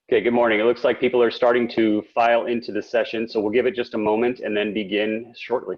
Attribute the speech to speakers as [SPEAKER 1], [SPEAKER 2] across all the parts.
[SPEAKER 1] Okay, good morning. It looks like people are starting to file into the session, so we'll give it just a moment and then begin shortly.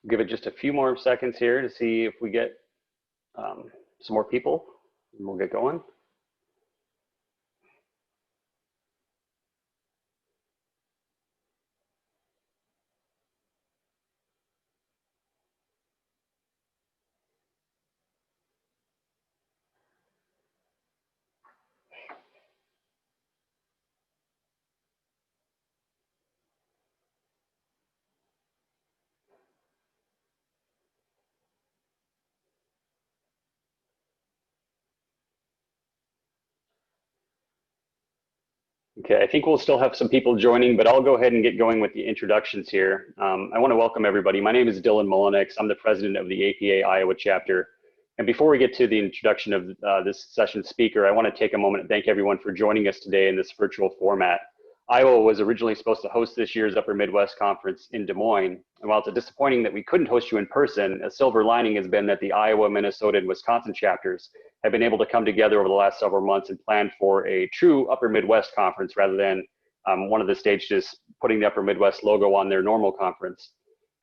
[SPEAKER 1] Give it just a few more seconds here to see if we get some more people, and we'll get going. Okay, I think we'll still have some people joining, but I'll go ahead and get going with the introductions here. I want to welcome everybody. My name is Dylan Mullenix. I'm the president of the APA Iowa chapter. And before we get to the introduction of this session's speaker, I want to take a moment and thank everyone for joining us today in this virtual format. Iowa was originally supposed to host this year's Upper Midwest Conference in Des Moines. And while it's disappointing that we couldn't host you in person, a silver lining has been that the Iowa, Minnesota, and Wisconsin chapters have been able to come together over the last several months and plan for a true Upper Midwest conference rather than one of the states just putting the Upper Midwest logo on their normal conference.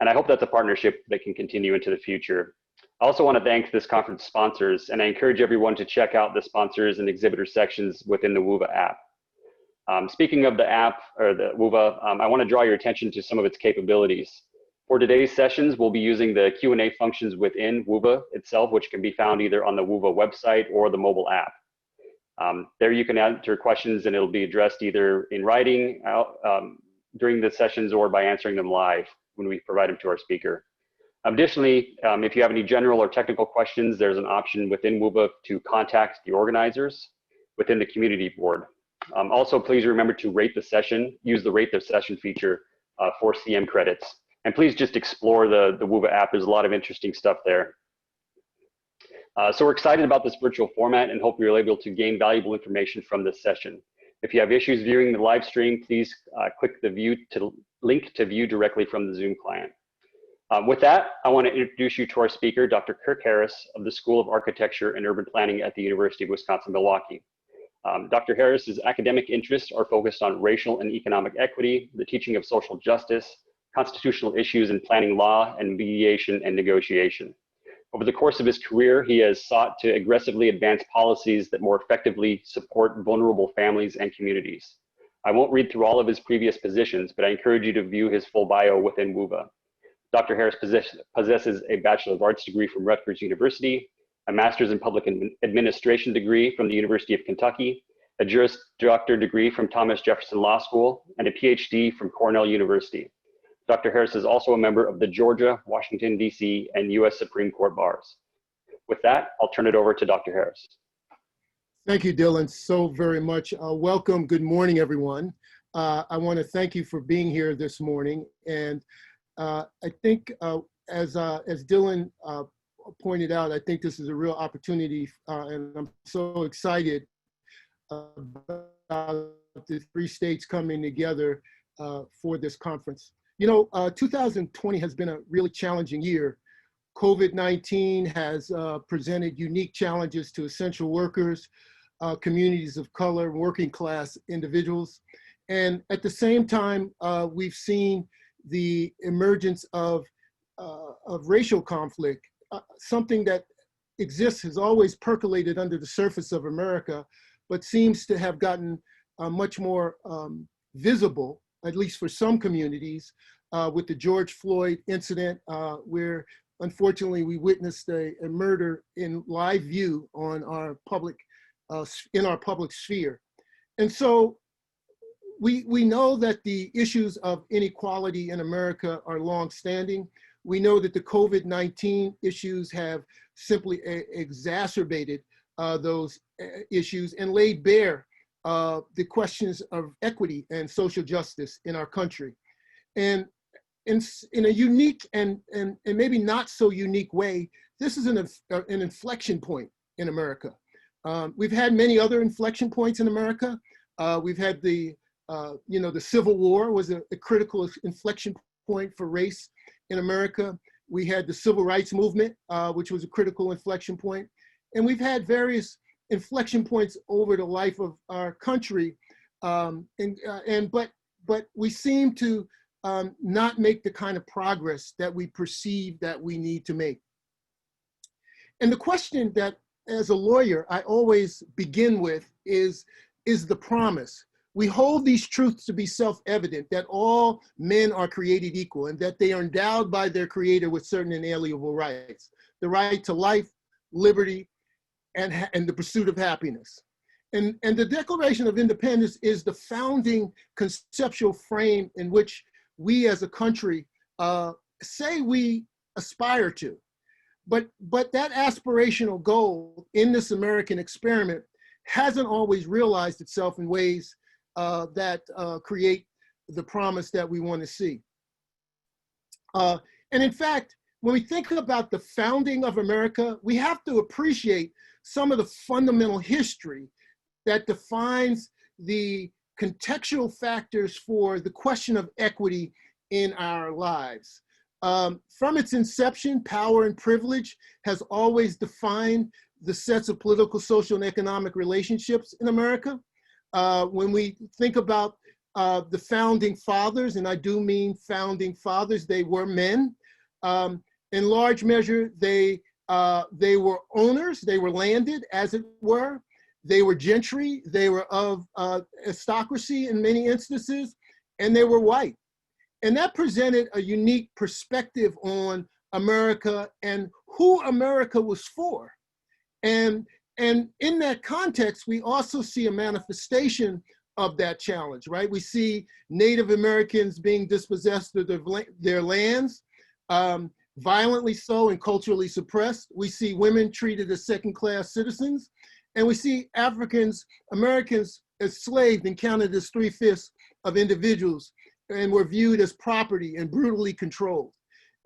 [SPEAKER 1] And I hope that's a partnership that can continue into the future. I also want to thank this conference sponsors, and I encourage everyone to check out the sponsors and exhibitor sections within the WUVA app. Speaking of the app, or the WUVA, I want to draw your attention to some of its capabilities. For today's sessions, we'll be using the Q&A functions within WUVA itself, which can be found either on the WUVA website or the mobile app. There you can enter questions and it'll be addressed either in writing during the sessions or by answering them live when we provide them to our speaker. Additionally, if you have any general or technical questions, there's an option within WUVA to contact the organizers within the community board. Also, please remember to rate the session, use the rate the session feature for CM credits. And please just explore the WUVA app. There's a lot of interesting stuff there. So we're excited about this virtual format and hope you're able to gain valuable information from this session. If you have issues viewing the live stream, please click the link to view directly from the Zoom client. With that, I want to introduce you to our speaker, Dr. Kirk Harris of the School of Architecture and Urban Planning at the University of Wisconsin-Milwaukee. Dr. Harris's academic interests are focused on racial and economic equity, the teaching of social justice, constitutional issues in planning law, and mediation and negotiation. Over the course of his career, he has sought to aggressively advance policies that more effectively support vulnerable families and communities. I won't read through all of his previous positions, but I encourage you to view his full bio within WUVA. Dr. Harris possesses a Bachelor of Arts degree from Rutgers University, a Master's in Public Administration degree from the University of Kentucky, a Juris Doctor degree from Thomas Jefferson Law School, and a PhD from Cornell University. Dr. Harris is also a member of the Georgia, Washington, D.C., and U.S. Supreme Court bars. With that, I'll turn it over to Dr. Harris.
[SPEAKER 2] Thank you, Dylan, so very much. Welcome. Good morning, everyone. I want to thank you for being here this morning. And I think, as Dylan pointed out, I think this is a real opportunity, and I'm so excited about the three states coming together for this conference. You know, 2020 has been a really challenging year. COVID-19 has presented unique challenges to essential workers, communities of color, working class individuals. And at the same time, we've seen the emergence of racial conflict, something that exists, has always percolated under the surface of America, but seems to have gotten much more visible, at least for some communities, with the George Floyd incident, where unfortunately we witnessed a murder in live view on our public, in our public sphere. And so we know that the issues of inequality in America are longstanding. We know that the COVID-19 issues have simply exacerbated those issues and laid bare the questions of equity and social justice in our country. And in a unique and maybe not so unique way, this is an inflection point in America. We've had many other inflection points in America. We've had the Civil War was a critical inflection point for race in America. We had the Civil Rights Movement, which was a critical inflection point. And we've had various inflection points over the life of our country. But we seem to not make the kind of progress that we perceive that we need to make. And the question that, as a lawyer, I always begin with is the promise. We hold these truths to be self-evident, that all men are created equal and that they are endowed by their creator with certain inalienable rights: the right to life, liberty, and the pursuit of happiness. And the Declaration of Independence is the founding conceptual frame in which we as a country say we aspire to. But that aspirational goal in this American experiment hasn't always realized itself in ways that create the promise that we want to see. And in fact, when we think about the founding of America, we have to appreciate some of the fundamental history that defines the contextual factors for the question of equity in our lives. From its inception, power and privilege has always defined the sets of political, social, and economic relationships in America. When we think about the founding fathers, and I do mean founding fathers, they were men. In large measure, they were owners, they were landed, as it were. They were gentry, they were of aristocracy in many instances, and they were white. And that presented a unique perspective on America and who America was for. And in that context, we also see a manifestation of that challenge, right? We see Native Americans being dispossessed of their lands, violently so and culturally suppressed. We see women treated as second-class citizens. And we see Americans as slaves and counted as 3/5 of individuals and were viewed as property and brutally controlled.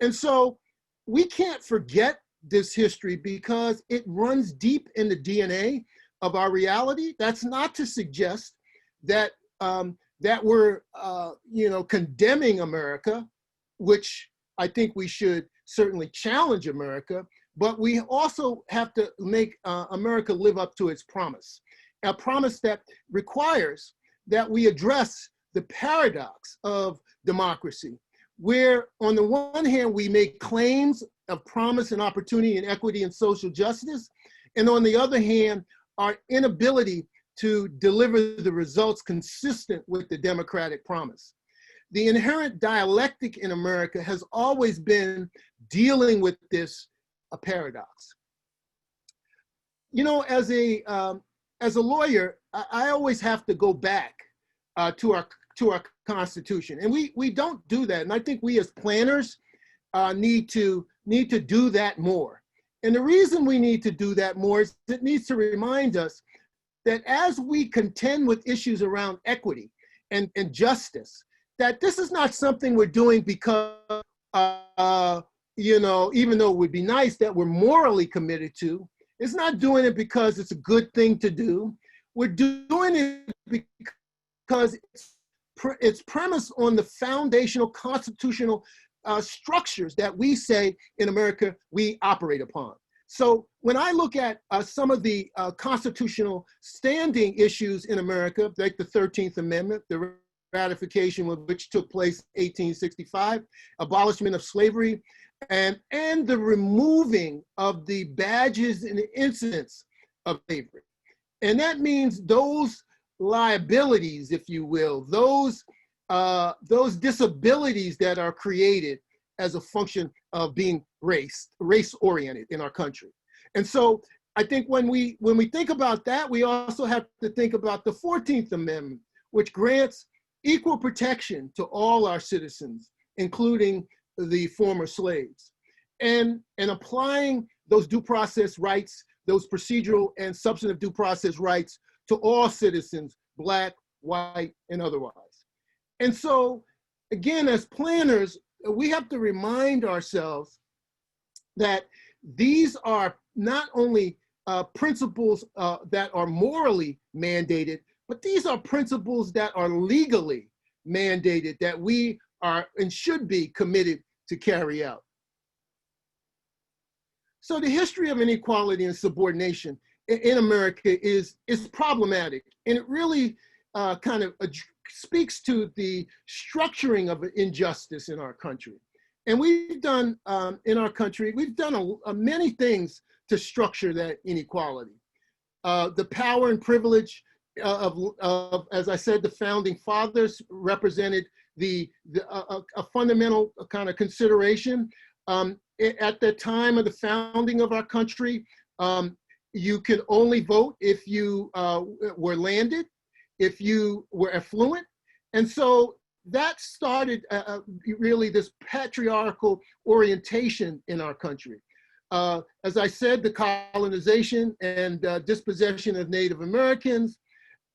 [SPEAKER 2] And so we can't forget this history because it runs deep in the DNA of our reality. That's not to suggest that, that we're condemning America, which I think we should certainly challenge America, but we also have to make America live up to its promise, a promise that requires that we address the paradox of democracy, where on the one hand, we make claims of promise and opportunity and equity and social justice, and on the other hand, our inability to deliver the results consistent with the democratic promise. The inherent dialectic in America has always been dealing with this paradox. You know, as a lawyer, I always have to go back to our Constitution, and we don't do that. And I think we as planners need to do that more. And the reason we need to do that more is it needs to remind us that as we contend with issues around equity and justice, that this is not something we're doing because even though it would be nice that we're morally committed to. It's not doing it because it's a good thing to do. We're doing it because it's premised on the foundational constitutional structures that we say in America we operate upon. So when I look at some of the constitutional standing issues in America, like the 13th Amendment, the ratification of which took place in 1865, abolishment of slavery, and the removing of the badges and incidents of slavery. And that means those liabilities, if you will, those those disabilities that are created as a function of being race-oriented in our country. And so I think when we think about that, we also have to think about the 14th Amendment, which grants equal protection to all our citizens, including the former slaves, and applying those due process rights, those procedural and substantive due process rights to all citizens, Black, white, and otherwise. And so, again, as planners, we have to remind ourselves that these are not only principles that are morally mandated, but these are principles that are legally mandated that we are and should be committed to carry out. So the history of inequality and subordination in America is problematic, and it really kind of speaks to the structuring of injustice in our country. And we've done, in our country, we've done many things to structure that inequality. The power and privilege of, as I said, the founding fathers represented a fundamental kind of consideration. At the time of the founding of our country, you could only vote if you were landed, if you were affluent. And so that started really this patriarchal orientation in our country. As I said, the colonization and dispossession of Native Americans,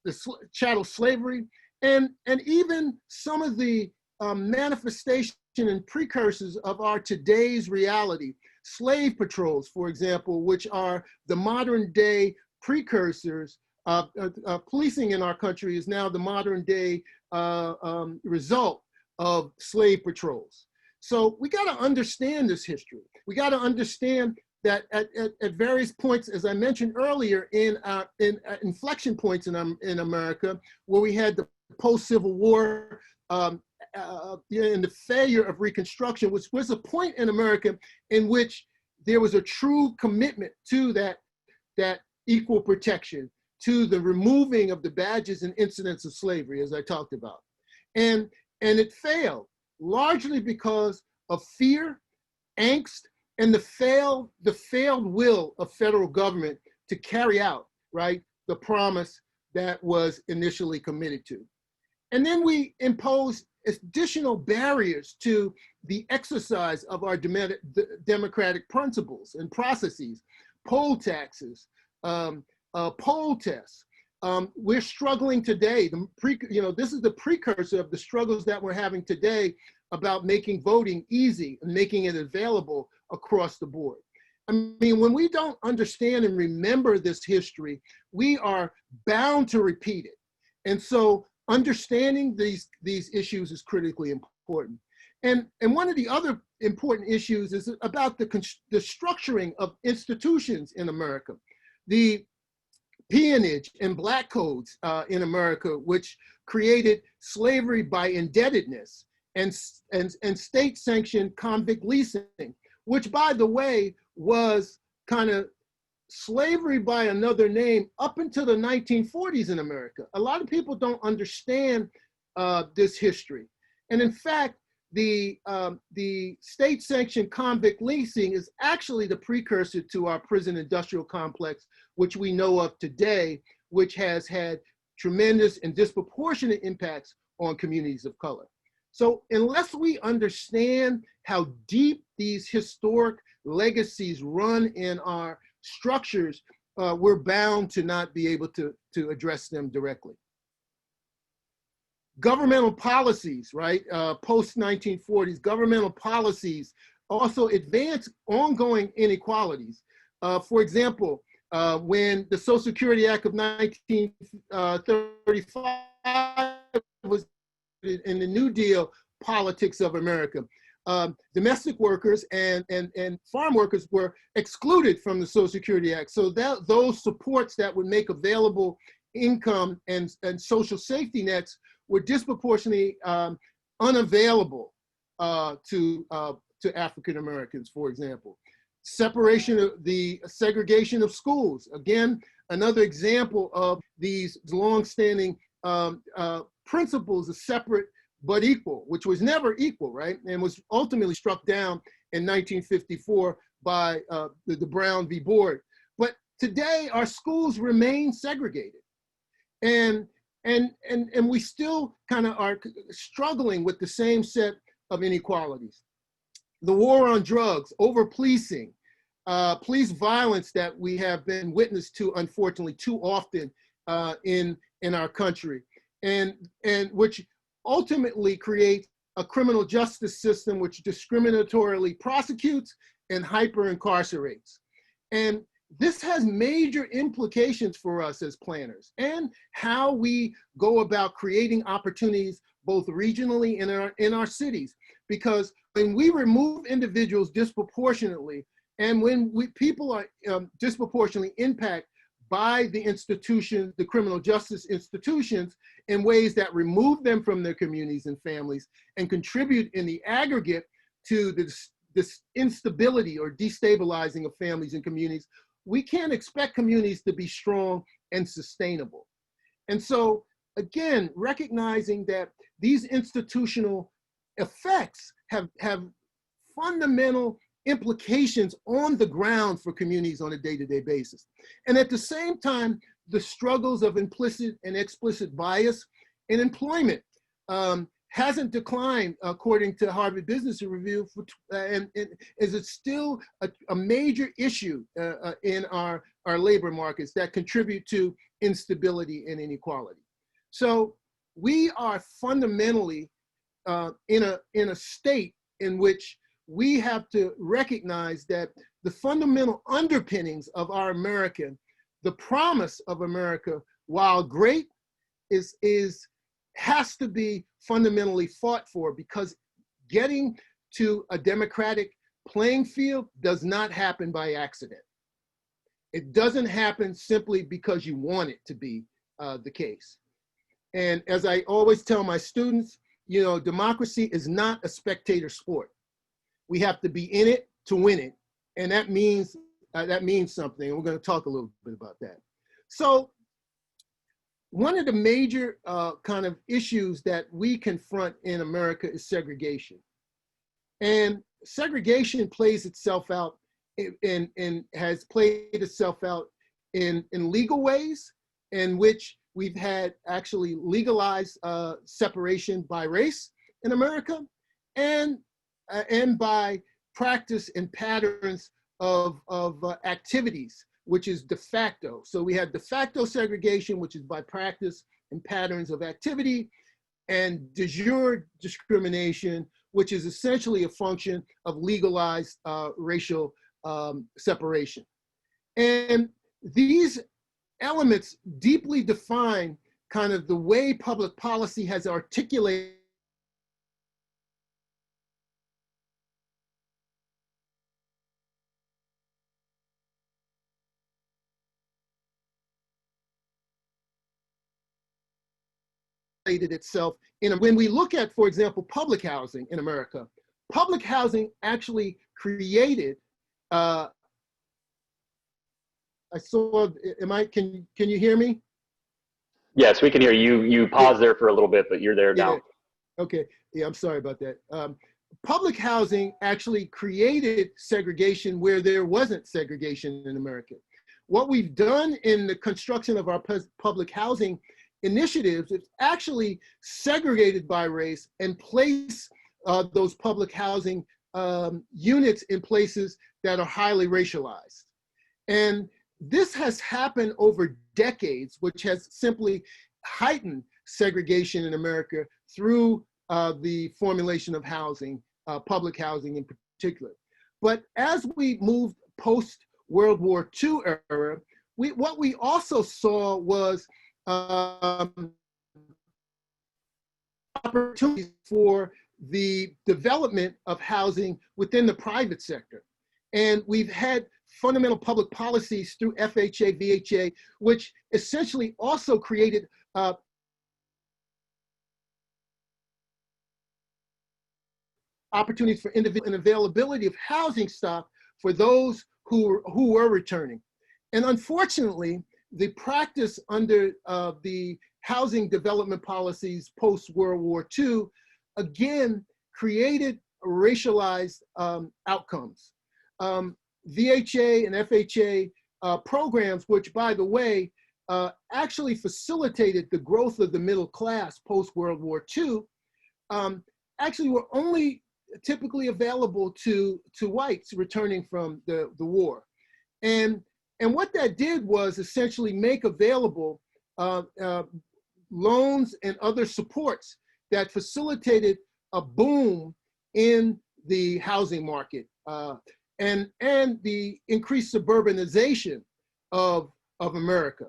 [SPEAKER 2] the chattel slavery, and even some of the manifestation and precursors of our today's reality. Slave patrols, for example, which are the modern day precursors. Policing in our country is now the modern day result of slave patrols. So we got to understand this history. We got to understand that at various points, as I mentioned earlier, in inflection points in America, where we had the post-Civil War and the failure of Reconstruction, which was a point in America in which there was a true commitment to that equal protection, to the removing of the badges and incidents of slavery, as I talked about. And it failed, largely because of fear, angst, and the failed will of federal government to carry out, right, the promise that was initially committed to. And then we imposed additional barriers to the exercise of our democratic principles and processes, poll taxes, poll tests. We're struggling today. This is the precursor of the struggles that we're having today about making voting easy and making it available across the board. I mean, when we don't understand and remember this history, we are bound to repeat it. And so understanding these issues is critically important. And one of the other important issues is about the structuring of institutions in America. The peonage and black codes in America, which created slavery by indebtedness and state-sanctioned convict leasing, which, by the way, was kind of slavery by another name up until the 1940s in America. A lot of people don't understand this history. And in fact, the state-sanctioned convict leasing is actually the precursor to our prison industrial complex, which we know of today, which has had tremendous and disproportionate impacts on communities of color. So unless we understand how deep these historic legacies run in our structures, we're bound to not be able to address them directly. Governmental policies, right? Post-1940s, governmental policies also advance ongoing inequalities. For example, when the Social Security Act of 1935 was in the New Deal politics of America, domestic workers and farm workers were excluded from the Social Security Act. So that those supports that would make available income and social safety nets were disproportionately unavailable to African Americans, for example. Separation of the segregation of schools. Again, another example of these longstanding principles of separate but equal, which was never equal, right? And was ultimately struck down in 1954 by the Brown v. Board. But today, our schools remain segregated. And we still kind of are struggling with the same set of inequalities. The war on drugs, over-policing, police violence that we have been witness to, unfortunately, too often in our country, and which ultimately creates a criminal justice system which discriminatorily prosecutes and hyper-incarcerates. And this has major implications for us as planners and how we go about creating opportunities both regionally and in our cities. Because when we remove individuals disproportionately, and when people are disproportionately impacted by the institutions, the criminal justice institutions, in ways that remove them from their communities and families and contribute in the aggregate to this instability or destabilizing of families and communities, we can't expect communities to be strong and sustainable. And so, again, recognizing that these institutional effects have fundamental implications on the ground for communities on a day-to-day basis. And at the same time, the struggles of implicit and explicit bias in employment hasn't declined, according to Harvard Business Review, and is it still a major issue in our labor markets that contribute to instability and inequality. So we are fundamentally in a state in which we have to recognize that the fundamental underpinnings of our America, the promise of America, while great, has to be fundamentally fought for, because getting to a democratic playing field does not happen by accident. It doesn't happen simply because you want it to be the case. And as I always tell my students, you know, democracy is not a spectator sport. We have to be in it to win it. And that means something. And we're going to talk a little bit about that. So one of the major kind of issues that we confront in America is segregation. And segregation plays itself out and has played itself out in legal ways, in which we've had actually legalized separation by race in America, and by practice and patterns of activities, which is de facto. So we have de facto segregation, which is by practice and patterns of activity, and de jure discrimination, which is essentially a function of legalized racial separation. And these elements deeply define kind of the way public policy has articulated itself when we look at, for example, public housing in America. Public housing actually created I saw, can you hear me?
[SPEAKER 1] Yes, we can hear you. You paused there for a little bit, but you're there now.
[SPEAKER 2] Okay, yeah, I'm sorry about that. Public housing actually created segregation where there wasn't segregation in America. What we've done in the construction of our public housing initiatives is actually segregated by race and place those public housing units in places that are highly racialized. And this has happened over decades, which has simply heightened segregation in America through the formulation of housing, public housing in particular. But as we moved post-World War II era, what we also saw was opportunities for the development of housing within the private sector. And we've had fundamental public policies through FHA, VHA, which essentially also created opportunities for individual and availability of housing stock for those who were returning. And unfortunately, the practice under the housing development policies post-World War II again, created racialized outcomes. VHA and FHA programs, which, by the way, actually facilitated the growth of the middle class post-World War II, actually were only typically available to whites returning from the war. And what that did was essentially make available loans and other supports that facilitated a boom in the housing market and the increased suburbanization of America.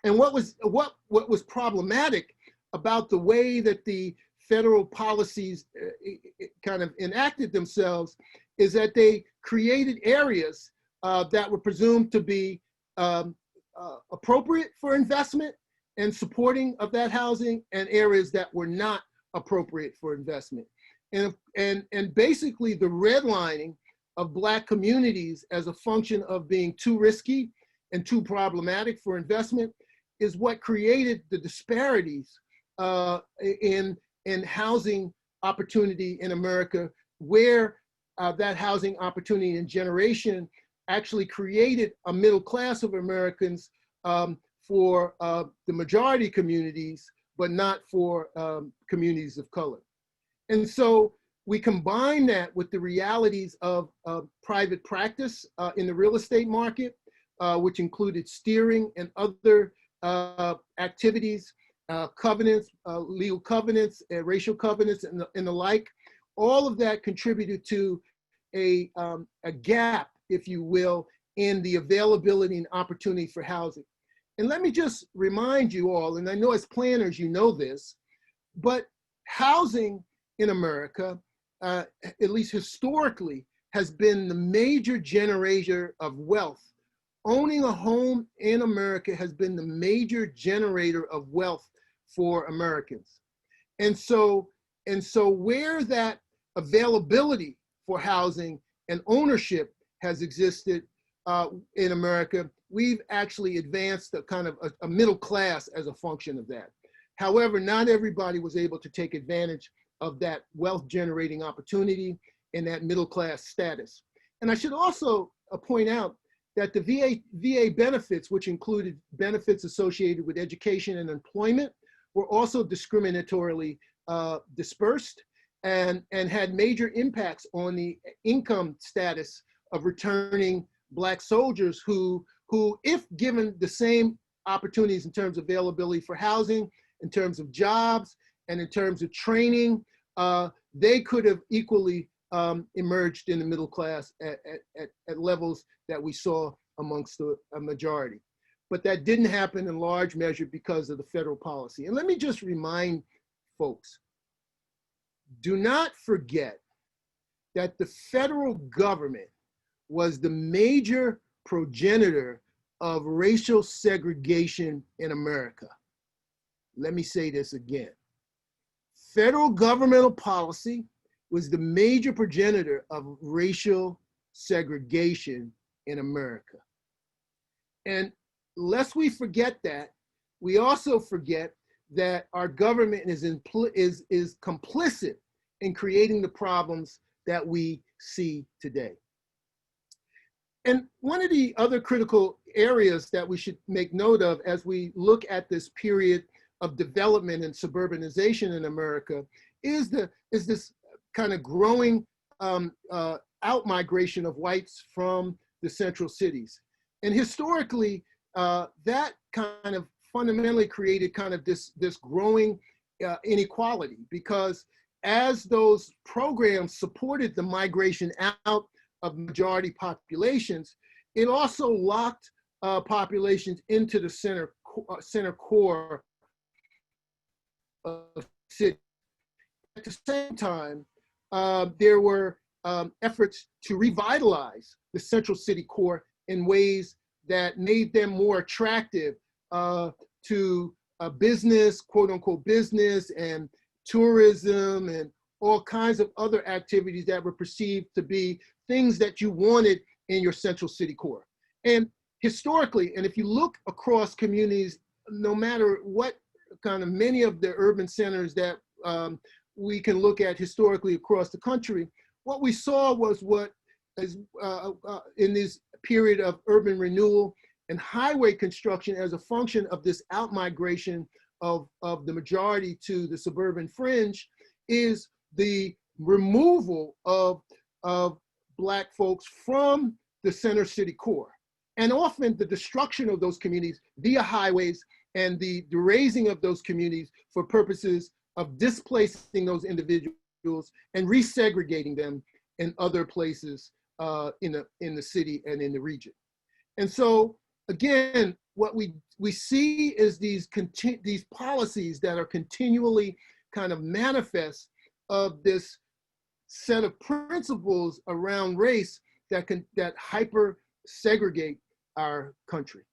[SPEAKER 2] And what was problematic about the way that the federal policies kind of enacted themselves is that they created areas that were presumed to be appropriate for investment and supporting of that housing, and areas that were not appropriate for investment. And basically the redlining of Black communities as a function of being too risky and too problematic for investment is what created the disparities in housing opportunity in America, where that housing opportunity and generation actually created a middle class of Americans for the majority communities, but not for communities of color. And so we combine that with the realities of private practice in the real estate market, which included steering and other activities, covenants, legal covenants, racial covenants, and the like. All of that contributed to a gap, if you will, in the availability and opportunity for housing. And let me just remind you all, and I know as planners you know this, but housing in America, at least historically, has been the major generator of wealth. Owning a home in America has been the major generator of wealth for Americans. And so where that availability for housing and ownership has existed in America, we've actually advanced a kind of a middle class as a function of that. However, not everybody was able to take advantage of that wealth generating opportunity and that middle class status. And I should also point out that the VA benefits, which included benefits associated with education and employment, were also discriminatorily dispersed and had major impacts on the income status of returning Black soldiers who, if given the same opportunities in terms of availability for housing, in terms of jobs, and in terms of training, they could have equally emerged in the middle class at levels that we saw amongst a majority. But that didn't happen in large measure because of the federal policy. And let me just remind folks, do not forget that the federal government was the major progenitor of racial segregation in America. Let me say this again. Federal governmental policy was the major progenitor of racial segregation in America. And lest we forget that, we also forget that our government is complicit in creating the problems that we see today. And one of the other critical areas that we should make note of as we look at this period of development and suburbanization in America is this kind of growing out-migration of whites from the central cities. And historically, that kind of fundamentally created kind of this growing inequality, because as those programs supported the migration out of majority populations, it also locked populations into the center core of cities. At the same time, there were efforts to revitalize the central city core in ways that made them more attractive to business, quote unquote business, and tourism, and all kinds of other activities that were perceived to be things that you wanted in your central city core. And historically, and if you look across communities, no matter what kind of, many of the urban centers that we can look at historically across the country, what we saw was what is in this period of urban renewal and highway construction as a function of this outmigration of the majority to the suburban fringe, is the removal of Black folks from the center city core. And often the destruction of those communities via highways and the raising of those communities for purposes of displacing those individuals and resegregating them in other places in the city and in the region. And so again, what we see is these policies that are continually kind of manifest of this set of principles around race that hyper segregate our country.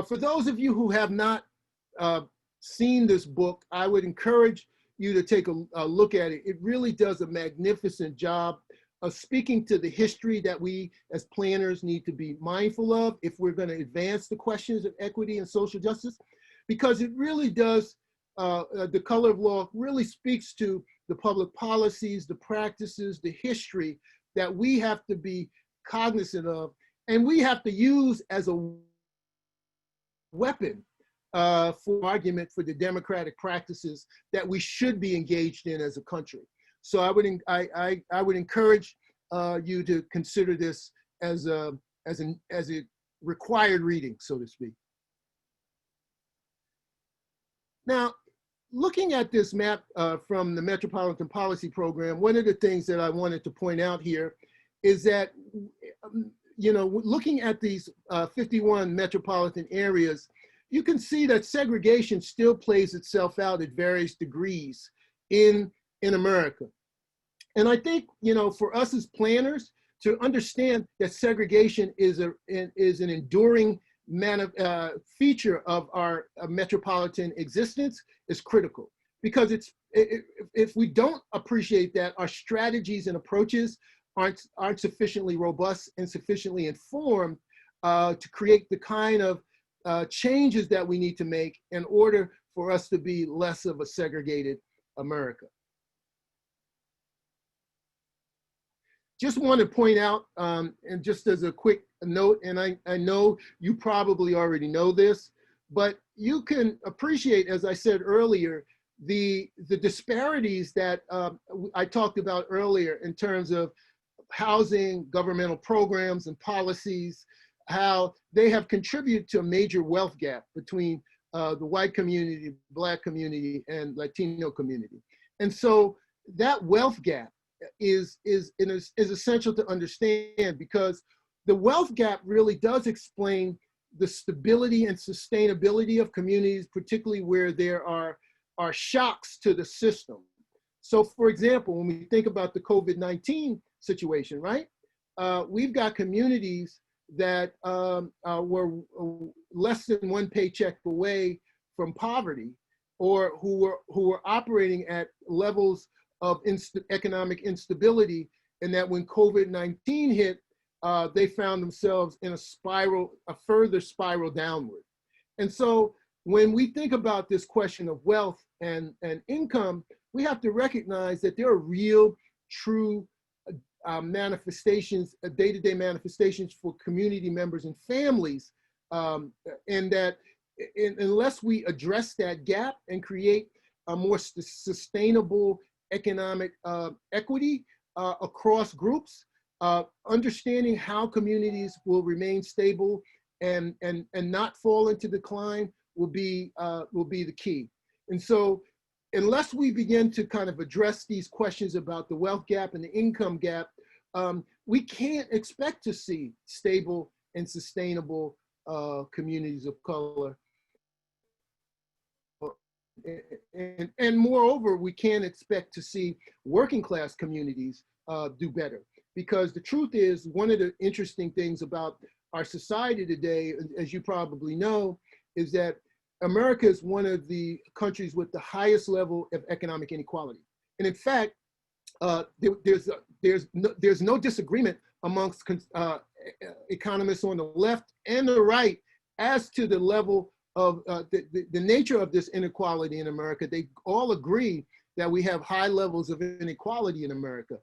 [SPEAKER 2] For those of you who have not seen this book, I would encourage you to take a look at it. It really does a magnificent job of speaking to the history that we as planners need to be mindful of if we're going to advance the questions of equity and social justice, because it really does, the color of law really speaks to the public policies, the practices, the history that we have to be cognizant of, and we have to use as a weapon for argument for the democratic practices that we should be engaged in as a country. So I would encourage you to consider this as a required reading, so to speak. Now, looking at this map from the Metropolitan Policy Program, one of the things that I wanted to point out here is that, you know, looking at these 51 metropolitan areas, you can see that segregation still plays itself out at various degrees in America. And I think, you know, for us as planners to understand that segregation is an enduring feature of our metropolitan existence is critical, because if we don't appreciate that, our strategies and approaches aren't sufficiently robust and sufficiently informed to create the kind of changes that we need to make in order for us to be less of a segregated America. Just want to point out, and just as a quick note, and I know you probably already know this, but you can appreciate, as I said earlier, the disparities that I talked about earlier in terms of housing, governmental programs and policies, how they have contributed to a major wealth gap between the white community, Black community, and Latino community. And so that wealth gap is essential to understand, because the wealth gap really does explain the stability and sustainability of communities, particularly where there are shocks to the system. So for example, when we think about the COVID-19 situation, right? We've got communities that were less than one paycheck away from poverty, or who were operating at levels of economic instability, and that when COVID-19 hit, they found themselves in a further spiral downward. And so when we think about this question of wealth and income, we have to recognize that there are real, true manifestations, day-to-day manifestations for community members and families, and that unless we address that gap and create a more sustainable economic equity across groups, understanding how communities will remain stable and not fall into decline will be the key. And so unless we begin to kind of address these questions about the wealth gap and the income gap, we can't expect to see stable and sustainable communities of color. And moreover, we can't expect to see working class communities do better. Because the truth is, one of the interesting things about our society today, as you probably know, is that America is one of the countries with the highest level of economic inequality. And in fact, there's no disagreement amongst economists on the left and the right as to the level of the nature of this inequality in America. They all agree that we have high levels of inequality in America.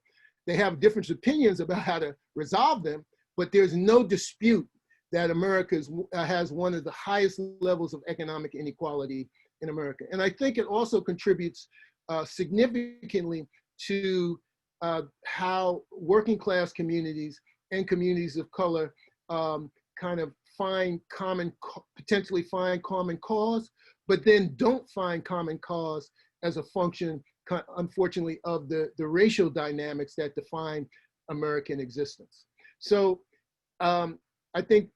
[SPEAKER 2] They have different opinions about how to resolve them, but there's no dispute that America has one of the highest levels of economic inequality in America. And I think it also contributes significantly to how working class communities and communities of color kind of potentially find common cause, but then don't find common cause as a function, unfortunately, of the racial dynamics that define American existence. So I think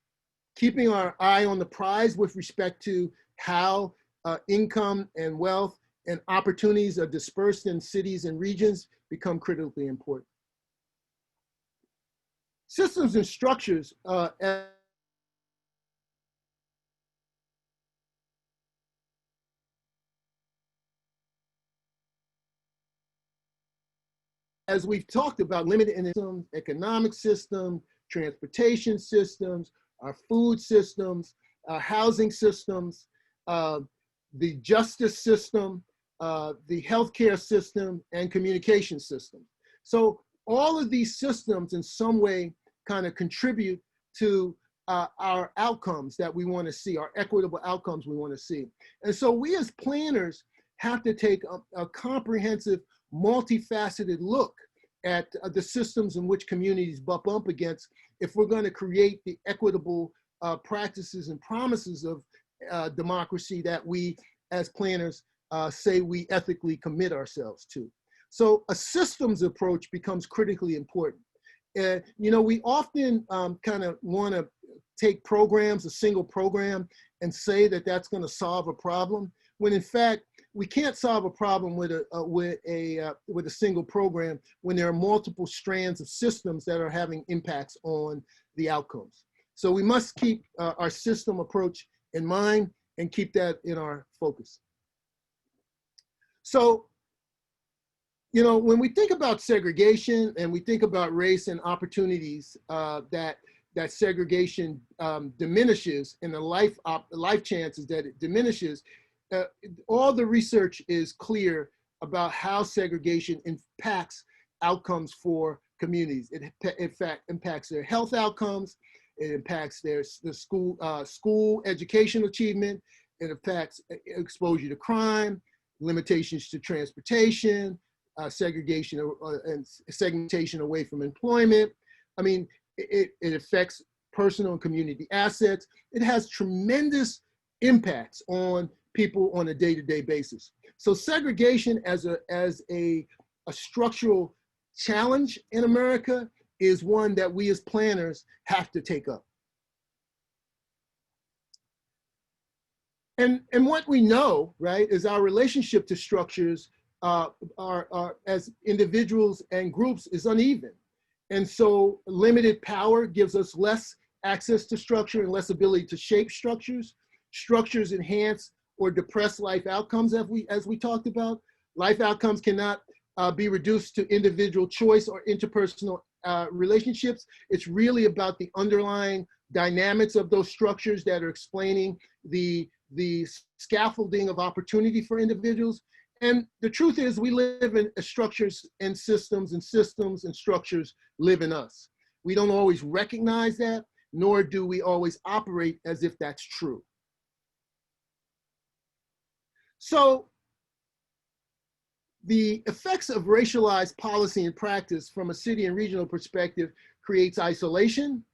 [SPEAKER 2] keeping our eye on the prize with respect to how income and wealth and opportunities are dispersed in cities and regions become critically important. Systems and structures, as we've talked about, limited in systems, economic system, transportation systems, our food systems, our housing systems, the justice system, the healthcare system, and communication system. So all of these systems in some way kind of contribute to our outcomes that we want to see, our equitable outcomes we want to see. And so we as planners have to take a comprehensive, multifaceted look at the systems in which communities bump up against if we're going to create the equitable practices and promises of democracy that we as planners say we ethically commit ourselves to. So a systems approach becomes critically important. You know, we often kind of want to take programs, a single program, and say that that's going to solve a problem, when in fact we can't solve a problem with a single program when there are multiple strands of systems that are having impacts on the outcomes. So we must keep our system approach in mind and keep that in our focus. So, you know, when we think about segregation and we think about race and opportunities that segregation diminishes and the life chances that it diminishes, all the research is clear about how segregation impacts outcomes for communities. It in fact impacts their health outcomes. It impacts their school education achievement. It impacts exposure to crime, limitations to transportation, segregation and segmentation away from employment. I mean, it affects personal and community assets. It has tremendous impacts on people on a day-to-day basis. So segregation as a structural challenge in America is one that we as planners have to take up. And what we know, right, is our relationship to structures are as individuals and groups is uneven. And so limited power gives us less access to structure and less ability to shape structures. Structures enhance or depress life outcomes, as we talked about. Life outcomes cannot be reduced to individual choice or interpersonal relationships. It's really about the underlying dynamics of those structures that are explaining the scaffolding of opportunity for individuals. And the truth is we live in structures and systems and structures live in us. We don't always recognize that, nor do we always operate as if that's true. So the effects of racialized policy and practice from a city and regional perspective creates isolation.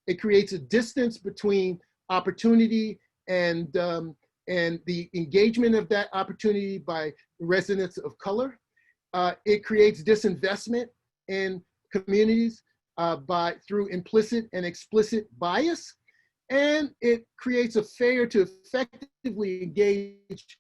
[SPEAKER 2] It creates a distance between opportunity and the engagement of that opportunity by residents of color. It creates disinvestment in communities through implicit and explicit bias. And it creates a failure to effectively engage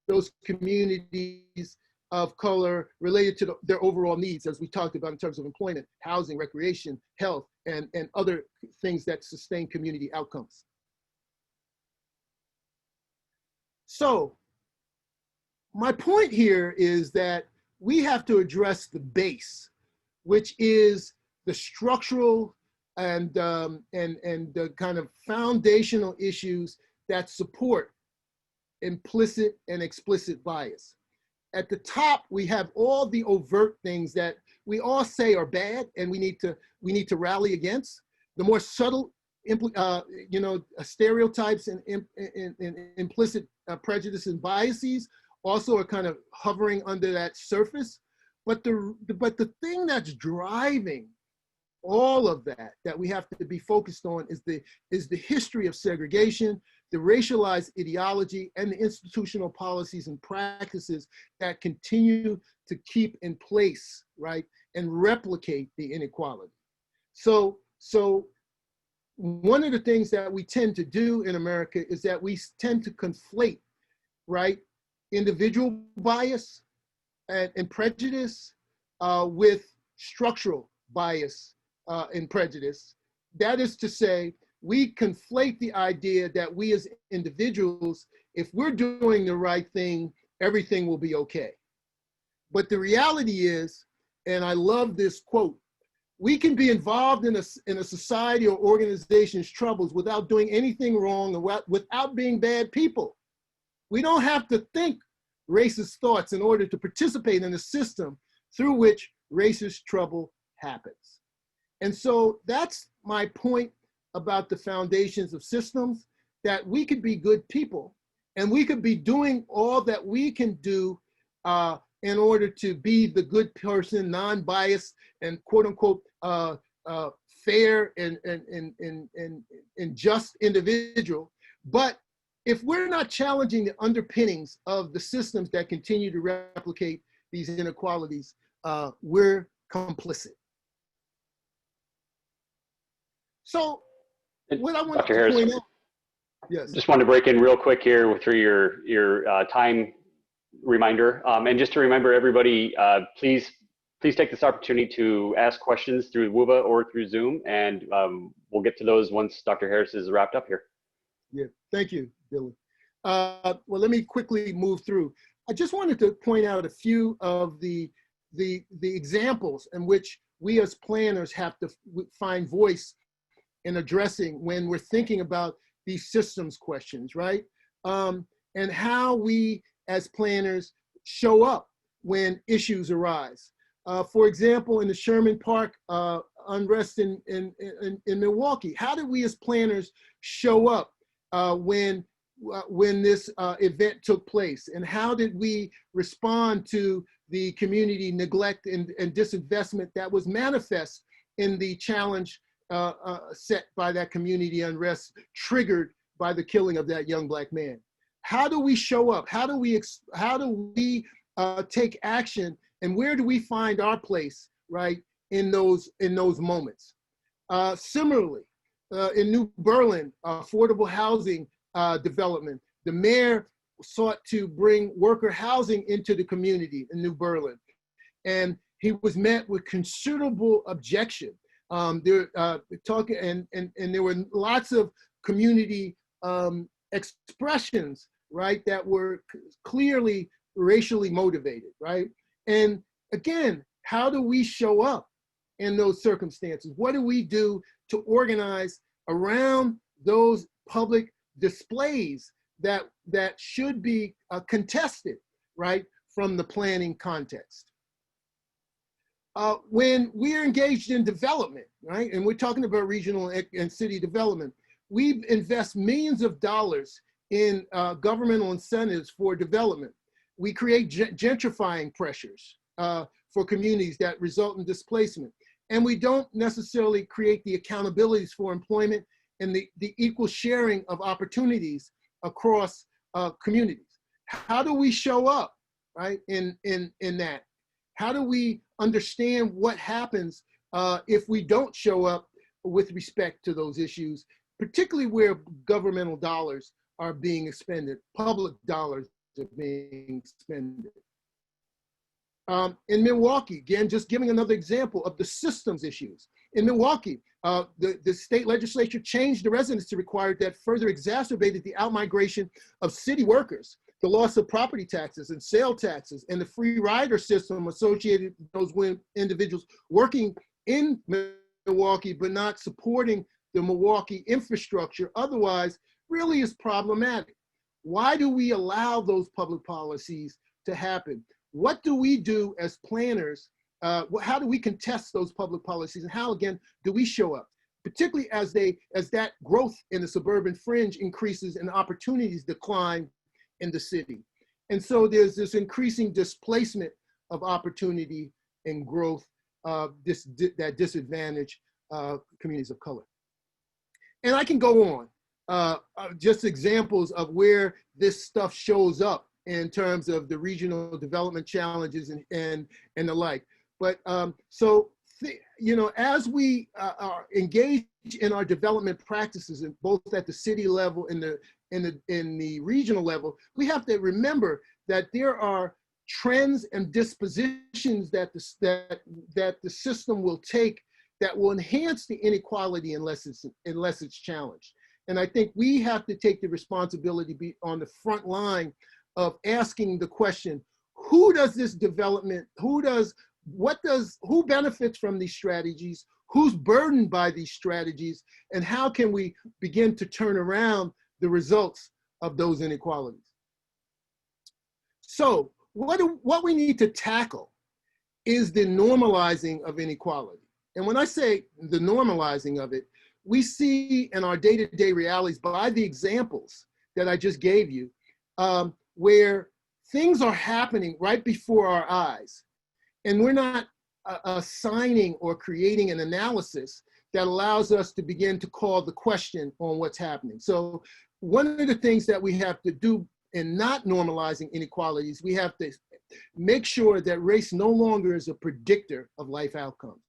[SPEAKER 2] those communities of color related to their overall needs, as we talked about in terms of employment, housing, recreation, health, and other things that sustain community outcomes. So my point here is that we have to address the base, which is the structural and the kind of foundational issues that support implicit and explicit bias. At the top, we have all the overt things that we all say are bad and we need to rally against. The more subtle stereotypes and implicit prejudice and biases also are kind of hovering under that surface. But the thing that's driving all of that we have to be focused on is the history of segregation, the racialized ideology, and the institutional policies and practices that continue to keep in place, right, and replicate the inequality. So one of the things that we tend to do in America is that we tend to conflate, right, individual bias and prejudice with structural bias and prejudice. That is to say, we conflate the idea that we as individuals, if we're doing the right thing, everything will be okay. But the reality is, and I love this quote, we can be involved in a society or organization's troubles without doing anything wrong and without being bad people. We don't have to think racist thoughts in order to participate in a system through which racist trouble happens. And so that's my point about the foundations of systems, that we could be good people and we could be doing all that we can do in order to be the good person, non-biased and quote unquote fair and just individual. But if we're not challenging the underpinnings of the systems that continue to replicate these inequalities, we're complicit. So what I want
[SPEAKER 1] Dr.
[SPEAKER 2] to
[SPEAKER 1] Harris,
[SPEAKER 2] point out, yes.
[SPEAKER 1] Just wanted to break in real quick here through your time reminder. And just to remember everybody, please take this opportunity to ask questions through WUVA or through Zoom, and we'll get to those once Dr. Harris is wrapped up here.
[SPEAKER 2] Yeah, thank you, Dylan. Well, let me quickly move through. I just wanted to point out a few of the examples in which we as planners have to find voice in addressing when we're thinking about these systems questions, right? And how we as planners show up when issues arise. For example, in the Sherman Park unrest in Milwaukee, how did we as planners show up when this event took place? And how did we respond to the community neglect and disinvestment that was manifest in the challenge set by that community unrest, triggered by the killing of that young Black man? How do we show up? How do we take action? And where do we find our place, right, in those moments? Similarly, in New Berlin, affordable housing development, the mayor sought to bring worker housing into the community in New Berlin, and he was met with considerable objection. There were lots of community expressions, right, that were clearly racially motivated, right? And again, how do we show up in those circumstances? What do we do to organize around those public displays that should be contested, right, from the planning context? When we're engaged in development, right, and we're talking about regional and city development, we invest millions of dollars in governmental incentives for development. We create gentrifying pressures for communities that result in displacement. And we don't necessarily create the accountabilities for employment and the equal sharing of opportunities across communities. How do we show up, right, in that? How do we understand what happens if we don't show up with respect to those issues, particularly where governmental dollars are being expended, public dollars are being expended? In Milwaukee, again, just giving another example of the systems issues. In Milwaukee, the state legislature changed the residency requirement that further exacerbated the outmigration of city workers, the loss of property taxes and sale taxes, and the free rider system associated with those individuals working in Milwaukee but not supporting the Milwaukee infrastructure otherwise really is problematic. Why do we allow those public policies to happen? What do we do as planners? How do we contest those public policies, and how, again, do we show up? Particularly as that growth in the suburban fringe increases and opportunities decline in the city. And so there's this increasing displacement of opportunity and growth that disadvantage communities of color. And I can go on, just examples of where this stuff shows up in terms of the regional development challenges and the like. But as we are engaged in our development practices, in both at the city level and in the regional level, we have to remember that there are trends and dispositions that the system will take that will enhance the inequality unless it's challenged. And I think we have to take the responsibility to be on the front line of asking the question, who does this development, who benefits from these strategies, who's burdened by these strategies, and how can we begin to turn around the results of those inequalities? So what we need to tackle is the normalizing of inequality. And when I say the normalizing of it, we see in our day-to-day realities by the examples that I just gave you, where things are happening right before our eyes, and we're not assigning or creating an analysis that allows us to begin to call the question on what's happening. So one of the things that we have to do in not normalizing inequalities, we have to make sure that race no longer is a predictor of life outcomes.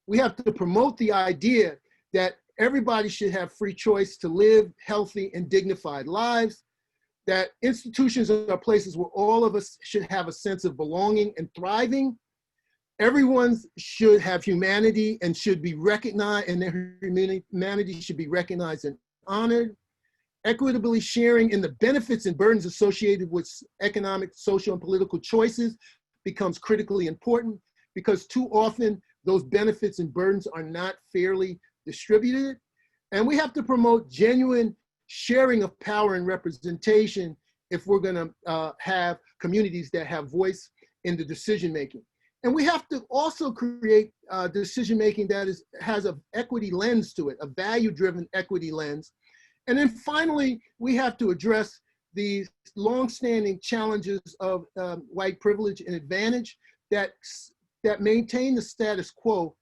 [SPEAKER 2] We have to promote the idea that everybody should have free choice to live healthy and dignified lives, that institutions are places where all of us should have a sense of belonging and thriving. Everyone should have humanity and should be recognized, and their humanity should be recognized and honored. Equitably sharing in the benefits and burdens associated with economic, social, and political choices becomes critically important, because too often those benefits and burdens are not fairly distributed. And we have to promote genuine sharing of power and representation if we're gonna have communities that have voice in the decision-making. And we have to also create decision-making that has an equity lens to it, a value-driven equity lens. And then finally, we have to address the longstanding challenges of white privilege and advantage that maintain the status quo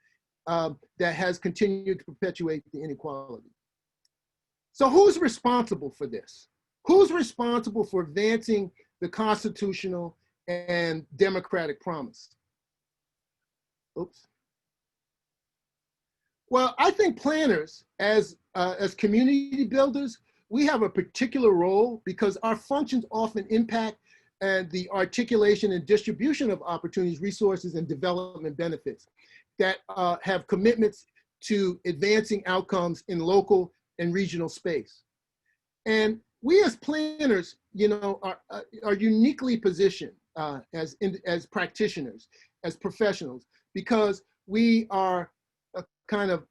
[SPEAKER 2] that has continued to perpetuate the inequality. So who's responsible for this? Who's responsible for advancing the constitutional and democratic promise? Oops. Well, I think planners, as community builders, we have a particular role because our functions often impact the articulation and distribution of opportunities, resources, and development benefits that have commitments to advancing outcomes in local and regional space. And we as planners, are uniquely positioned as practitioners, as professionals, because we are kind of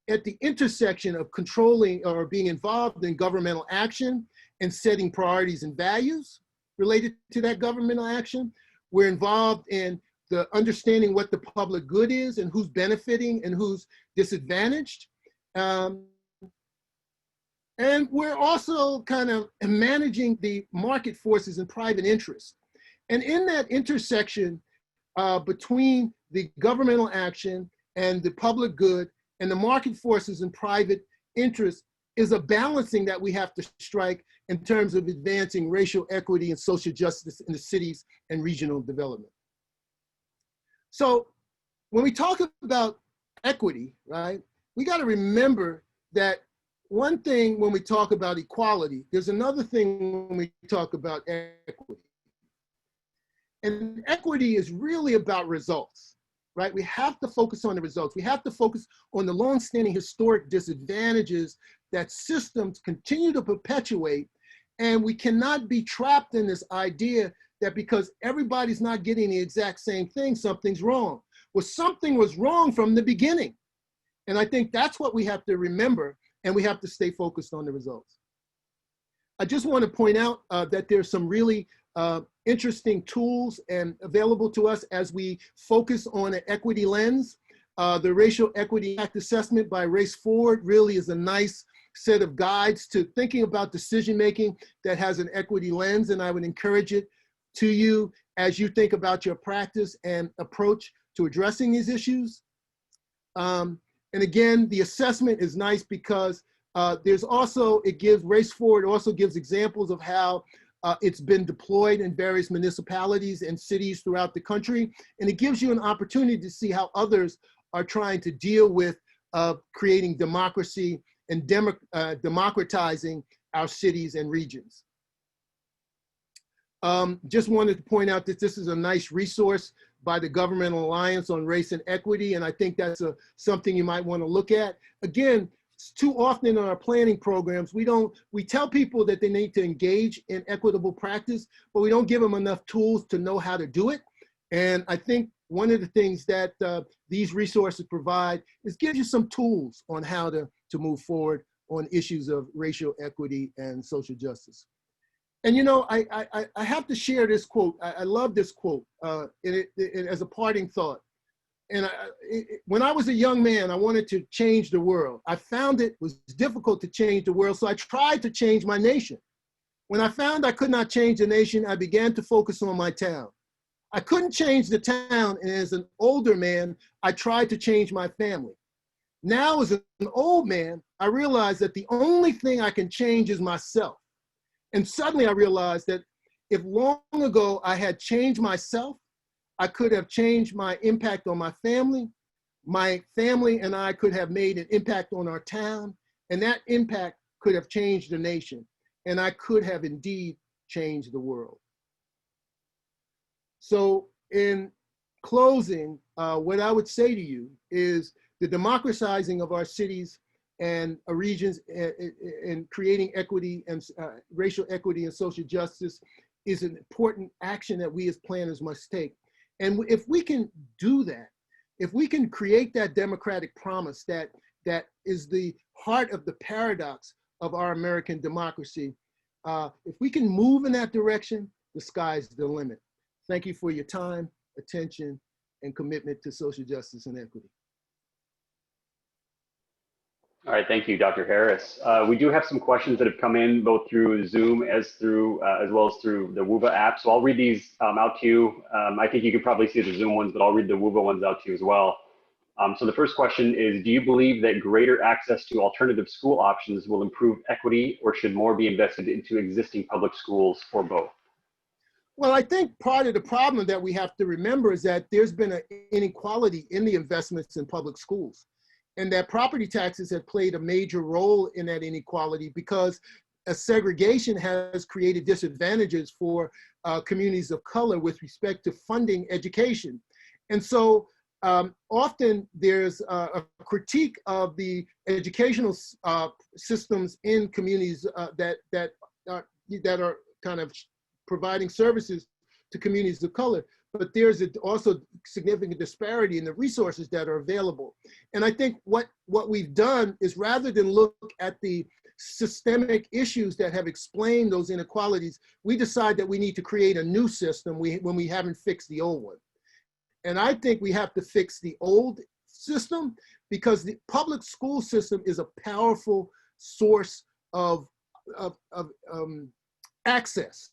[SPEAKER 2] at the intersection of controlling or being involved in governmental action and setting priorities and values related to that governmental action. We're involved in the understanding what the public good is and who's benefiting and who's disadvantaged. And we're also kind of managing the market forces and private interests. And in that intersection between the governmental action and the public good and the market forces and private interests is a balancing that we have to strike in terms of advancing racial equity and social justice in the cities and regional development. So when we talk about equity, right, we got to remember that one thing when we talk about equality, there's another thing when we talk about equity. And equity is really about results, right? We have to focus on the results. We have to focus on the longstanding historic disadvantages that systems continue to perpetuate. And we cannot be trapped in this idea that because everybody's not getting the exact same thing, something's wrong. Well, something was wrong from the beginning. And I think that's what we have to remember, and we have to stay focused on the results. I just want to point out that there's some really interesting tools and available to us as we focus on an equity lens. The Racial Equity Impact Assessment by Race Forward really is a nice set of guides to thinking about decision-making that has an equity lens, and I would encourage it to you as you think about your practice and approach to addressing these issues. And again, the assessment is nice because there's also, Race Forward also gives examples of how it's been deployed in various municipalities and cities throughout the country. And it gives you an opportunity to see how others are trying to deal with creating democracy and democratizing our cities and regions. Just wanted to point out that this is a nice resource by the Governmental Alliance on Race and Equity, and I think that's something you might want to look at. Again, too often in our planning programs, we tell people that they need to engage in equitable practice, but we don't give them enough tools to know how to do it. And I think one of the things that these resources provide is give you some tools on how to move forward on issues of racial equity and social justice. And you know, I have to share this quote. I love this quote as a parting thought. And when I was a young man, I wanted to change the world. I found it was difficult to change the world, so I tried to change my nation. When I found I could not change the nation, I began to focus on my town. I couldn't change the town, and as an older man, I tried to change my family. Now, as an old man, I realized that the only thing I can change is myself. And suddenly I realized that if long ago I had changed myself, I could have changed my impact on my family. My family and I could have made an impact on our town, and that impact could have changed the nation, and I could have indeed changed the world. So in closing, what I would say to you is the democratizing of our cities and regions and creating equity and racial equity and social justice is an important action that we as planners must take. And if we can do that, if we can create that democratic promise that is the heart of the paradox of our American democracy, if we can move in that direction, the sky's the limit. Thank you for your time, attention, and commitment to social justice and equity.
[SPEAKER 1] All right, thank you, Dr. Harris. We do have some questions that have come in both through Zoom as well as through the WUVA app. So I'll read these out to you. I think you can probably see the Zoom ones, but I'll read the WUVA ones out to you as well. So the first question is, do you believe that greater access to alternative school options will improve equity, or should more be invested into existing public schools, or both?
[SPEAKER 2] Well, I think part of the problem that we have to remember is that there's been an inequality in the investments in public schools, and that property taxes have played a major role in that inequality because a segregation has created disadvantages for communities of color with respect to funding education. And so often there's a critique of the educational systems in communities that are kind of providing services to communities of color, but there's also significant disparity in the resources that are available. And I think what we've done is, rather than look at the systemic issues that have explained those inequalities, we decide that we need to create a new system when we haven't fixed the old one. And I think we have to fix the old system because the public school system is a powerful source of access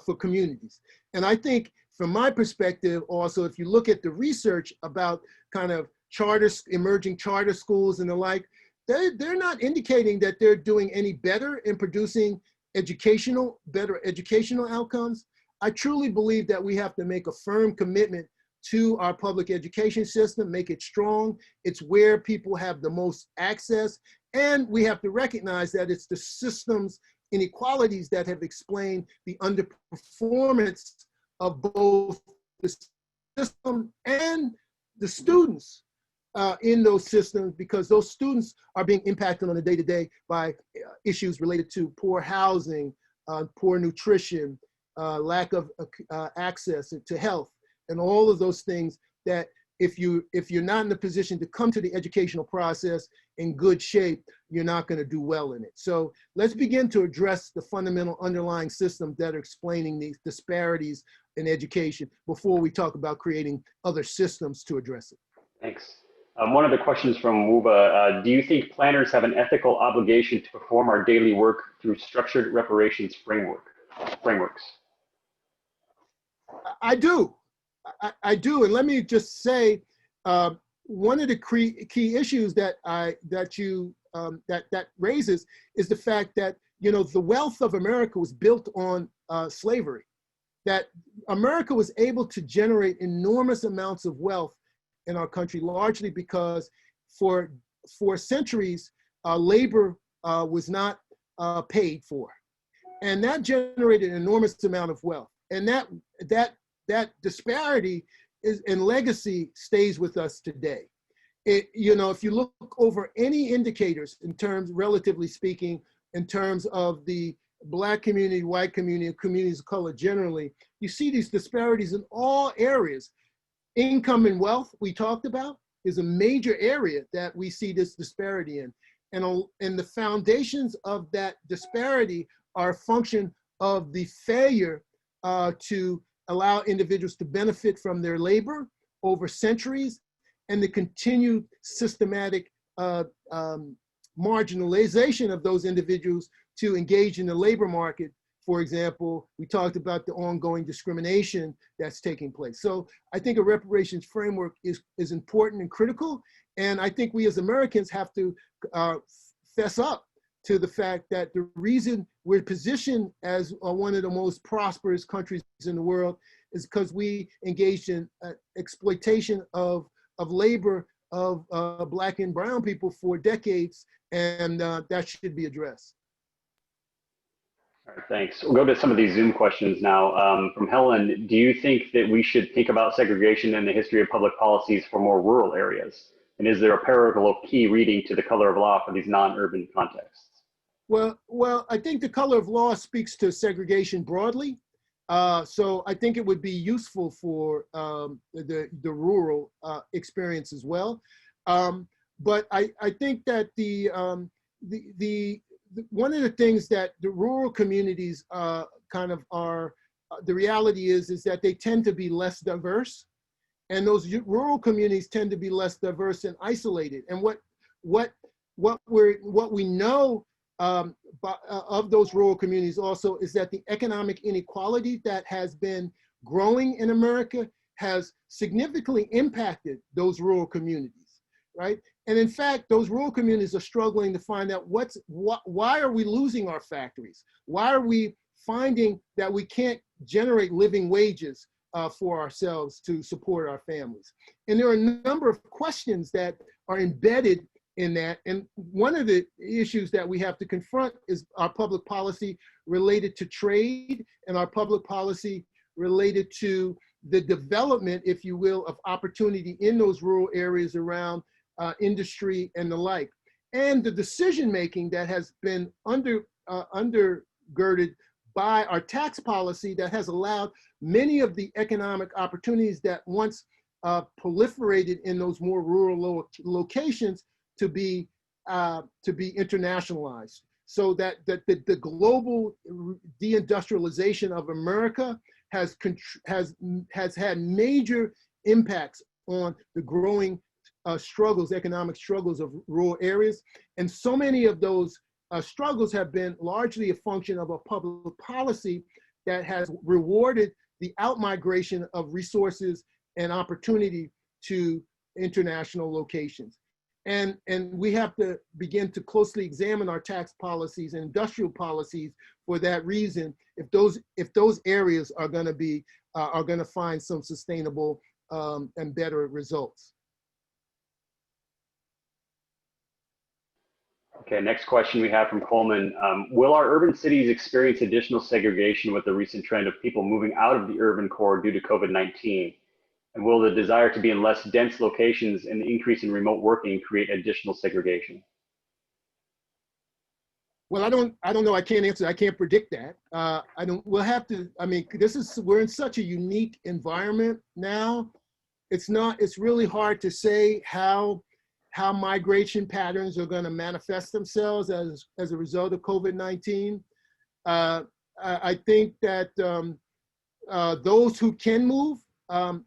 [SPEAKER 2] for communities. And I think from my perspective also, if you look at the research about kind of emerging charter schools and the like, they're not indicating that they're doing any better in producing better educational outcomes. I truly believe that we have to make a firm commitment to our public education system, make it strong. It's where people have the most access. And we have to recognize that it's the system's inequalities that have explained the underperformance of both the system and the students in those systems, because those students are being impacted on a day-to-day by issues related to poor housing, poor nutrition, lack of access to health, and all of those things that if you're not in a position to come to the educational process in good shape, you're not going to do well in it. So let's begin to address the fundamental underlying systems that are explaining these disparities in education before we talk about creating other systems to address it.
[SPEAKER 1] Thanks. One of the questions from Wuba, do you think planners have an ethical obligation to perform our daily work through structured reparations frameworks?
[SPEAKER 2] I do. I do. And let me just say, one of the key issues that raises is the fact that, you know, the wealth of America was built on slavery, that America was able to generate enormous amounts of wealth in our country, largely because for centuries, labor was not paid for. And that generated an enormous amount of wealth. And that disparity and legacy stays with us today. You know, if you look over any indicators in terms, relatively speaking, in terms of the Black community, white community, communities of color generally, you see these disparities in all areas. Income and wealth, we talked about, is a major area that we see this disparity in. And the foundations of that disparity are a function of the failure to allow individuals to benefit from their labor over centuries, and the continued systematic marginalization of those individuals to engage in the labor market. For example, we talked about the ongoing discrimination that's taking place. So I think a reparations framework is important and critical. And I think we as Americans have to fess up to the fact that the reason we're positioned as one of the most prosperous countries in the world is because we engaged in exploitation of labor of Black and brown people for decades, and that should be addressed.
[SPEAKER 1] All right, thanks. We'll go to some of these Zoom questions now. From Helen, do you think that we should think about segregation in the history of public policies for more rural areas? And is there a parallel key reading to the color of law for these non-urban contexts?
[SPEAKER 2] Well, I think the color of law speaks to segregation broadly. So I think it would be useful for the rural experience as well. But I think that one of the things that the rural communities kind of are, the reality is that they tend to be less diverse, and those rural communities tend to be less diverse and isolated. And what we know of those rural communities also is that the economic inequality that has been growing in America has significantly impacted those rural communities, right? And in fact, those rural communities are struggling to find out why are we losing our factories? Why are we finding that we can't generate living wages for ourselves to support our families? And there are a number of questions that are embedded in that. And one of the issues that we have to confront is our public policy related to trade and our public policy related to the development, if you will, of opportunity in those rural areas around industry and the like. And the decision-making that has been undergirded by our tax policy that has allowed many of the economic opportunities that once proliferated in those more rural locations to be internationalized, so that the global deindustrialization of America has had major impacts on the growing economic struggles of rural areas. And so many of those struggles have been largely a function of a public policy that has rewarded the outmigration of resources and opportunity to international locations. And we have to begin to closely examine our tax policies and industrial policies for that reason, if those areas are going to find some sustainable and better results.
[SPEAKER 1] Okay, next question we have from Coleman. Will our urban cities experience additional segregation with the recent trend of people moving out of the urban core due to COVID-19? And will the desire to be in less dense locations and the increase in remote working create additional segregation?
[SPEAKER 2] Well, I don't know. I can't answer. I can't predict that. We'll have to, I mean, we're in such a unique environment now. it's really hard to say how migration patterns are going to manifest themselves as a result of COVID-19. I think that those who can move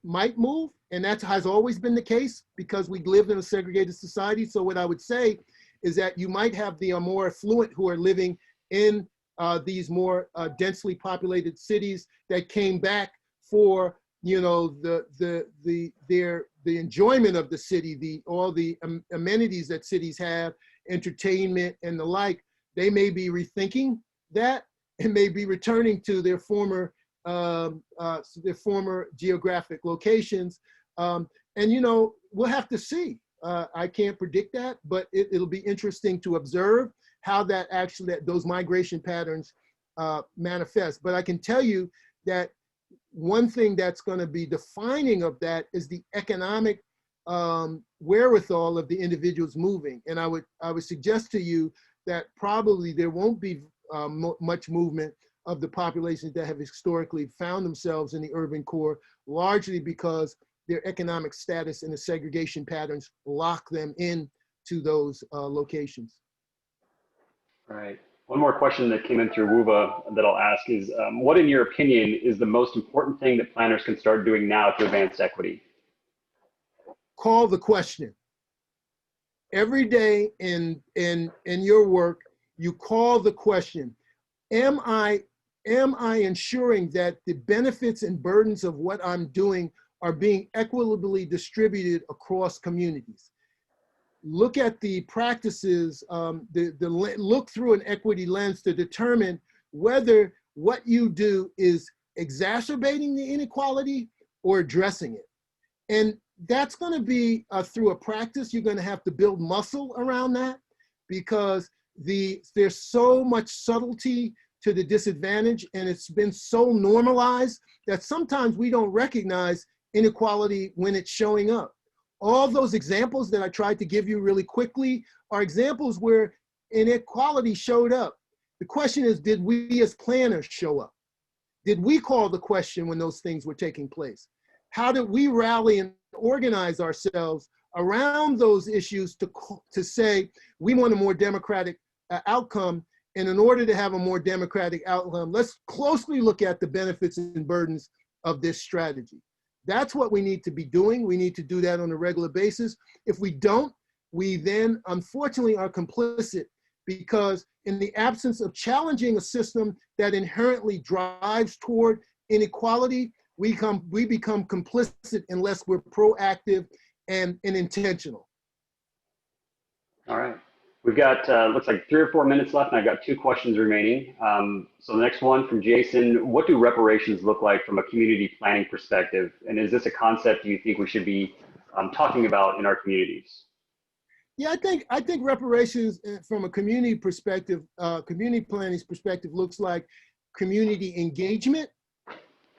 [SPEAKER 2] might move, and that has always been the case because we live in a segregated society. So what I would say is that you might have the more affluent who are living in these more densely populated cities that came back for the enjoyment of the city, all the amenities that cities have, entertainment and the like. They may be rethinking that and may be returning to their former geographic locations. And we'll have to see. I can't predict that, but it'll be interesting to observe how those migration patterns manifest. But I can tell you that one thing that's going to be defining of that is the economic wherewithal of the individuals moving. And I would suggest to you that probably there won't be much movement of the populations that have historically found themselves in the urban core, largely because their economic status and the segregation patterns lock them in to those locations.
[SPEAKER 1] All right. One more question that came in through WUVA that I'll ask is, what in your opinion is the most important thing that planners can start doing now to advance equity?
[SPEAKER 2] Call the question. Every day in your work, you call the question, am I ensuring that the benefits and burdens of what I'm doing are being equitably distributed across communities? Look at the practices, look through an equity lens to determine whether what you do is exacerbating the inequality or addressing it. And that's going to be through a practice. You're going to have to build muscle around that because there's so much subtlety to the disadvantage, and it's been so normalized that sometimes we don't recognize inequality when it's showing up. All those examples that I tried to give you really quickly are examples where inequality showed up. The question is, did we as planners show up? Did we call the question when those things were taking place? How did we rally and organize ourselves around those issues to say we want a more democratic outcome? And in order to have a more democratic outcome, let's closely look at the benefits and burdens of this strategy. That's what we need to be doing. We need to do that on a regular basis. If we don't, we then unfortunately are complicit, because in the absence of challenging a system that inherently drives toward inequality, we become complicit unless we're proactive and intentional.
[SPEAKER 1] All right. We've got, looks like 3 or 4 minutes left, and I've got 2 questions remaining. So the next one from Jason: what do reparations look like from a community planning perspective? And is this a concept you think we should be talking about in our communities?
[SPEAKER 2] Yeah, I think reparations from a community perspective, community planning's perspective, looks like community engagement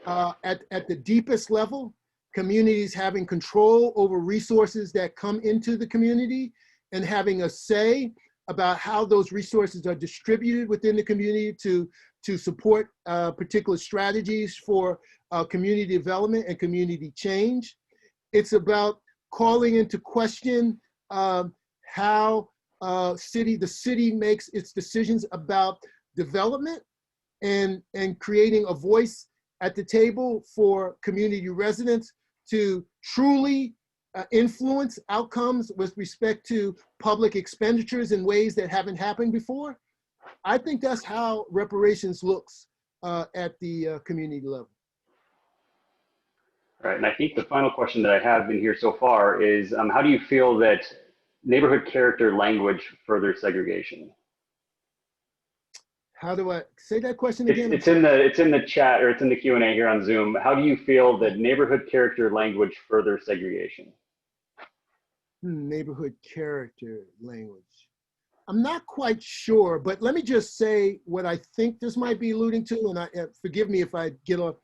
[SPEAKER 2] at the deepest level, communities having control over resources that come into the community, and having a say about how those resources are distributed within the community to support particular strategies for community development and community change. It's about calling into question how the city makes its decisions about development, and creating a voice at the table for community residents to truly influence outcomes with respect to public expenditures in ways that haven't happened before. I think that's how reparations looks at the community level.
[SPEAKER 1] All right, and I think the final question that I have in here so far is, how do you feel that neighborhood character language furthers segregation?
[SPEAKER 2] How do I say that question again?
[SPEAKER 1] It's in the chat, or it's in the Q&A here on Zoom. How do you feel that neighborhood character language furthers segregation?
[SPEAKER 2] Neighborhood character language. I'm not quite sure, but let me just say what I think this might be alluding to, and forgive me if I get off.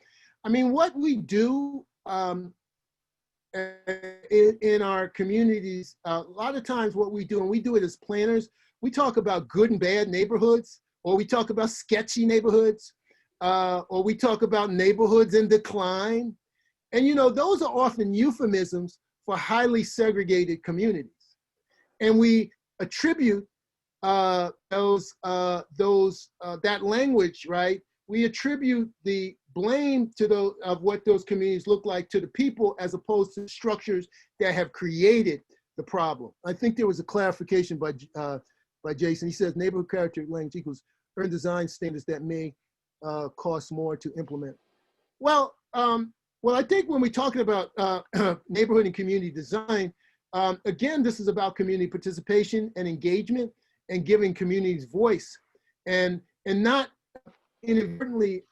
[SPEAKER 2] I mean, what we do in our communities, a lot of times what we do, and we do it as planners, we talk about good and bad neighborhoods, or we talk about sketchy neighborhoods, or we talk about neighborhoods in decline. And you know, those are often euphemisms for highly segregated communities. And we attribute that language, right? We attribute the blame to those of what those communities look like to the people, as opposed to structures that have created the problem. I think there was a clarification by Jason. He says neighborhood character language equals urban design standards that may cost more to implement. Well, I think when we're talking about neighborhood and community design, again, this is about community participation and engagement and giving communities voice, and not inadvertently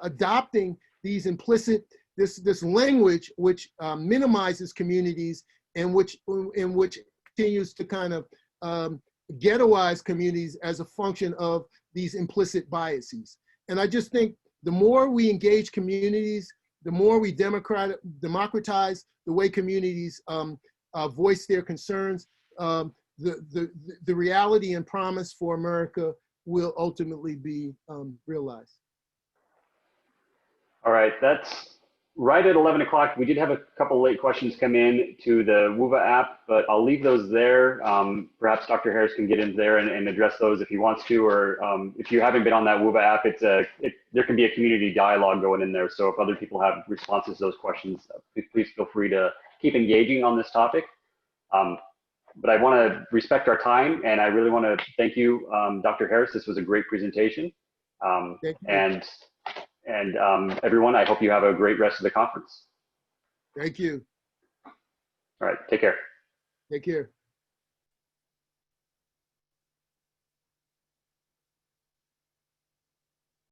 [SPEAKER 2] adopting these implicit, this language which minimizes communities and which continues to kind of ghettoize communities as a function of these implicit biases. And I just think the more we engage communities, the more we democratize the way communities voice their concerns, the reality and promise for America will ultimately be realized.
[SPEAKER 1] All right, that's right at 11 o'clock. We did have a couple late questions come in to the WUVA app, but I'll leave those there. Perhaps Dr. Harris can get in there and address those if he wants to, or if you haven't been on that WUVA app, there can be a community dialogue going in there. So if other people have responses to those questions, please feel free to keep engaging on this topic. But I want to respect our time, and I really want to thank you, Dr. Harris. This was a great presentation.
[SPEAKER 2] Thank you.
[SPEAKER 1] And everyone, I hope you have a great rest of the conference.
[SPEAKER 2] Thank you.
[SPEAKER 1] All right, take care.
[SPEAKER 2] Take care.